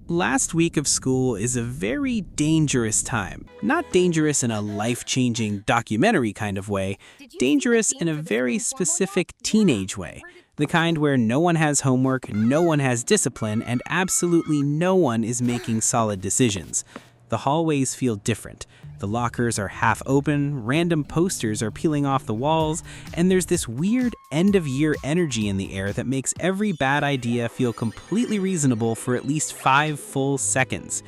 Last week of school is a very dangerous time. Not dangerous in a life-changing documentary kind of way, dangerous in a very specific teenage way. The kind where no one has homework, no one has discipline, and absolutely no one is making solid decisions. The hallways feel different. The lockers are half open, random posters are peeling off the walls, and there's this weird end-of-year energy in the air that makes every bad idea feel completely reasonable for at least 5 full seconds.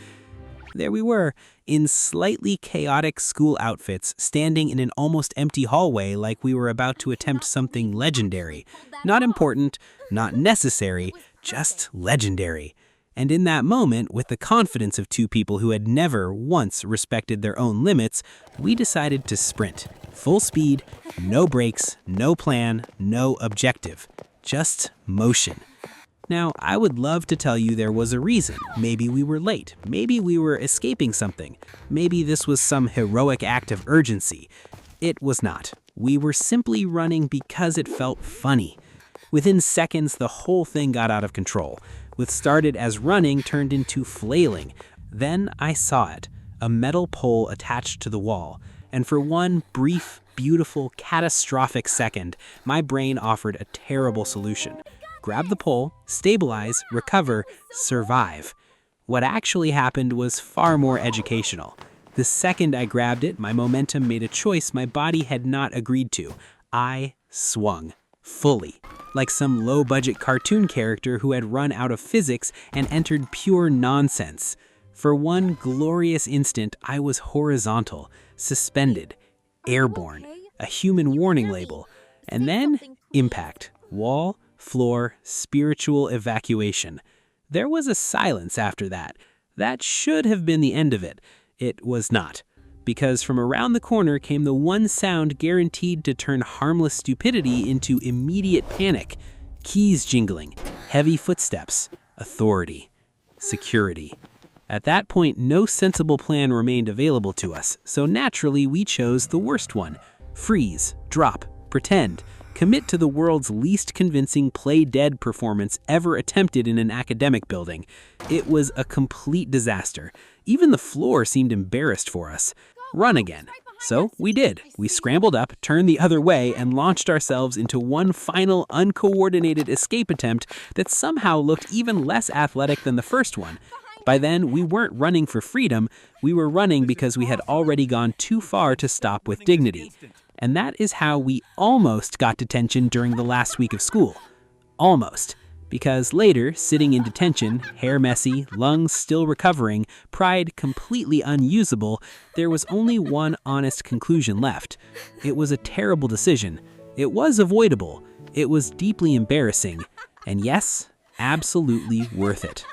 There we were, in slightly chaotic school outfits, standing in an almost empty hallway like we were about to attempt something legendary. Not important, not necessary, just legendary. And in that moment, with the confidence of two people who had never once respected their own limits, we decided to sprint. Full speed, no brakes, no plan, no objective. Just motion. Now, I would love to tell you there was a reason. Maybe we were late. Maybe we were escaping something. Maybe this was some heroic act of urgency. It was not. We were simply running because it felt funny. Within seconds, the whole thing got out of control. What started as running turned into flailing. Then I saw it, a metal pole attached to the wall. And for one brief, beautiful, catastrophic second, my brain offered a terrible solution. Grab the pole, stabilize, recover, survive. What actually happened was far more educational. The second I grabbed it, my momentum made a choice my body had not agreed to. I swung. Fully. Like some low-budget cartoon character who had run out of physics and entered pure nonsense. For one glorious instant, I was horizontal, suspended, airborne, a human warning label. And then, impact. Wall, floor, spiritual evacuation. There was a silence after that. That should have been the end of it. It was not. Because from around the corner came the one sound guaranteed to turn harmless stupidity into immediate panic. Keys jingling, heavy footsteps, authority, security. At that point, no sensible plan remained available to us, so naturally we chose the worst one. Freeze, drop, pretend, commit to the world's least convincing play dead performance ever attempted in an academic building. It was a complete disaster. Even the floor seemed embarrassed for us. Run again. So we did. We scrambled up, turned the other way, and launched ourselves into one final uncoordinated escape attempt that somehow looked even less athletic than the first one. By then, we weren't running for freedom, we were running because we had already gone too far to stop with dignity. And that is how we almost got detention during the last week of school. Almost. Because later, sitting in detention, hair messy, lungs still recovering, pride completely unusable, there was only one honest conclusion left. It was a terrible decision. It was avoidable. It was deeply embarrassing. And yes, absolutely worth it.